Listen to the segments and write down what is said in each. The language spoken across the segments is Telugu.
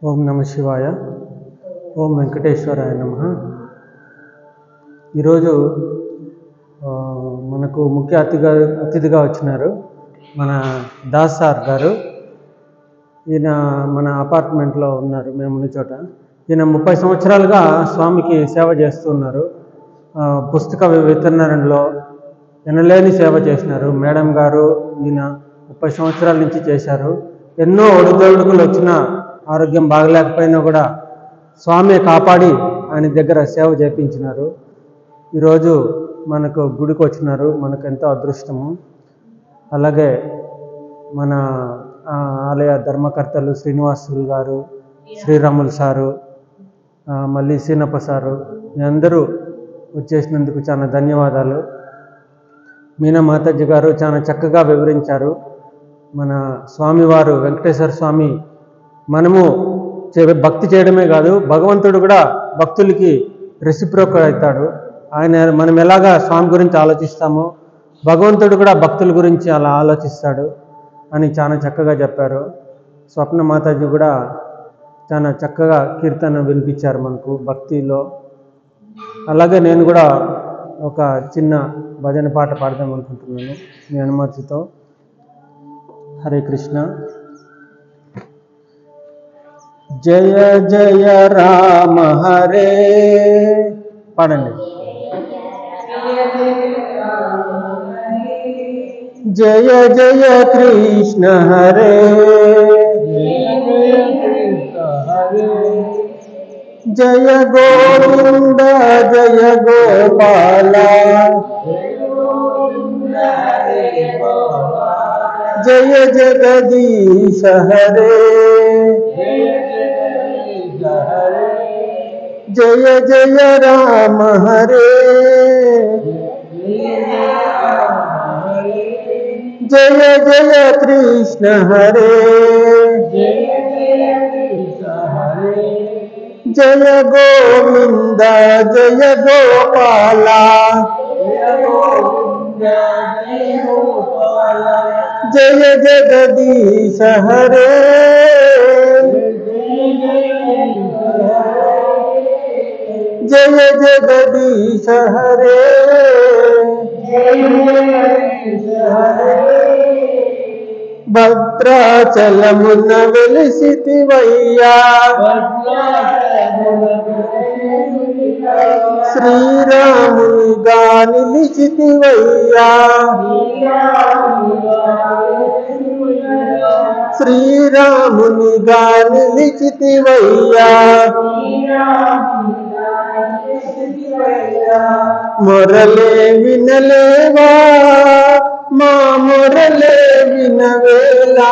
ఓం నమ శివాయ. ఓం వెంకటేశ్వరాయ నమః. ఈరోజు మనకు ముఖ్య అతిథిగా వచ్చినారు మన దాస్ సార్ గారు. ఈయన మన అపార్ట్మెంట్లో ఉన్నారు, మేము ఉన్న చోట. ఈయన 30 సంవత్సరాలుగా స్వామికి సేవ చేస్తున్నారు. పుస్తక వితరణలో ఎనలేని సేవ చేసినారు. మేడం గారు ఈయన 30 సంవత్సరాల నుంచి చేశారు. ఎన్నో ఒడిదొడుకులు వచ్చినా, ఆరోగ్యం బాగలేకపోయినా కూడా స్వామి కాపాడి ఆయన దగ్గర సేవ చేయించినారు. ఈరోజు మనకు గుడికి వచ్చినారు, మనకు ఎంతో అదృష్టము. అలాగే మన ఆలయ ధర్మకర్తలు శ్రీనివాసులు గారు, శ్రీరాములు సారు, మళ్ళీ సీనప్ప సారు, మీ అందరూ వచ్చేసినందుకు చాలా ధన్యవాదాలు. మీనా మాతాజీ గారు చాలా చక్కగా వివరించారు. మన స్వామివారు వెంకటేశ్వర స్వామి మనము భక్తి చేయడమే కాదు, భగవంతుడు కూడా భక్తులకి రెసిప్రోకల్ అవుతాడు. మనం ఎలాగా స్వామి గురించి ఆలోచిస్తామో భగవంతుడు కూడా భక్తుల గురించి అలా ఆలోచిస్తాడు అని చాలా చక్కగా చెప్పారు. స్వప్న మాతాజీ కూడా చాలా చక్కగా కీర్తన వినిపించారు మనకు భక్తిలో. అలాగే నేను కూడా ఒక చిన్న భజన పాట పాడదాం అనుకుంటున్నాను మీ అనుమతితో. హరే కృష్ణ. జయ జయ రామ హరే, పాడండి. జయ జయ కృష్ణ హరే, జయ గోవింద జయ గోపాల, జయ జగదీశ హరే, జయ జయ రామ హరే, జయ జయ కృష్ణ హరే, జయ గోవింద జయ గోపాల, జయ జగదీశ హరే, జయ జగదీశ హరే. భద్రాచలమున వెలిసితివయ్యా, శ్రీరామునిగా నిలిచితివయ్యా, శ్రీరామునిగా నిలిచితివయ్యా, మొరలే వినలేవా మా మొరలే వినవేలా,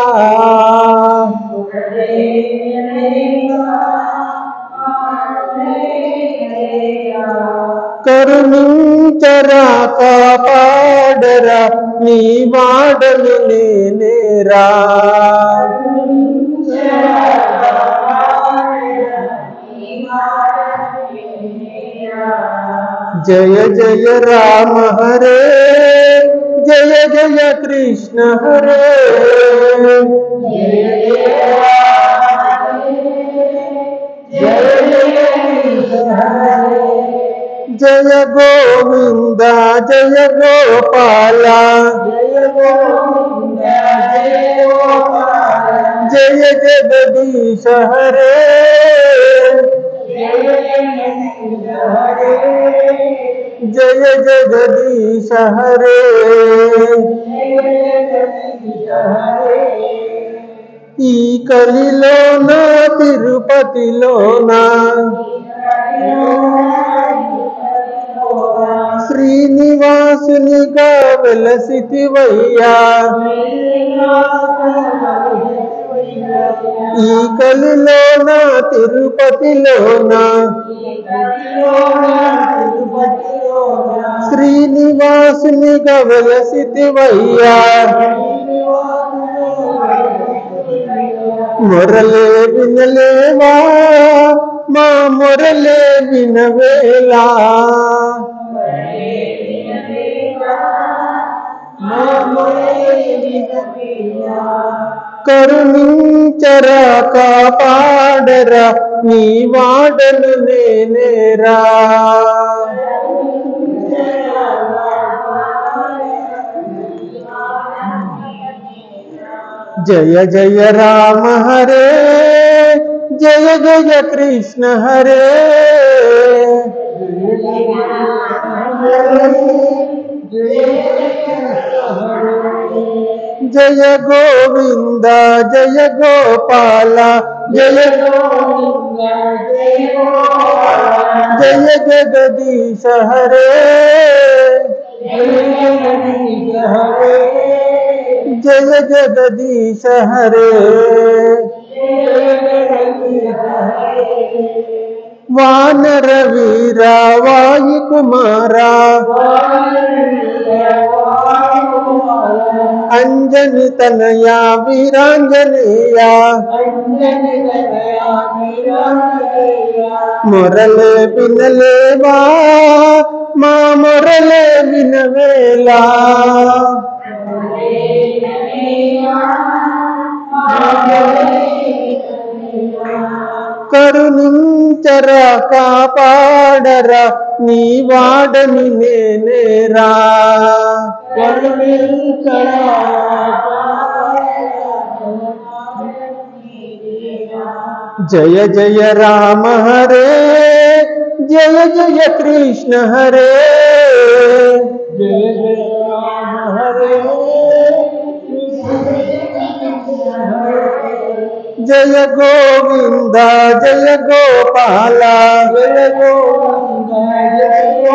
కరుణించరా కాపాడరా నీ వాడను నేనేరా, జయ జయ రామ హరే, జయ జయ కృష్ణ హరే, జయ గోవింద జయ గోపాల, జయ జగదీశ హరే, జయ జగదీశ హరే. ఈ కలిలోన తిరుపతిలోన శ్రీనివాసునిగా వెలసితివయ్యా, ఈ కలిలోన తిరుపతిలోన శ్రీనివాసునిగా వెలసితివయ్యా, మొరలే వినలేవా మా మొరలే వినవేలా, కరుణించరా కాపాడరా నీ వాడను నేనేరా. జయ జయ రామ హరే జయ జయ కృష్ణ హరే. జయ గోవింద జయ గోపాల జయ జయ జగదీశ హరే. జయ జగదీశ హరే. వానర వీరా వాయు కుమారా అంజని తనయా వీరాంజనేయ. మొరలే వినలేవా మా మొరలే వినవేలా. కరుణించరా కాపాడరా నీ వాడని నేనేరా. జయ జయ రామ హరే జయ జయ కృష్ణ హరే. జయ జయ రామ హరే జయ గోవింద జయ గోపాల జయ గోవింద జయ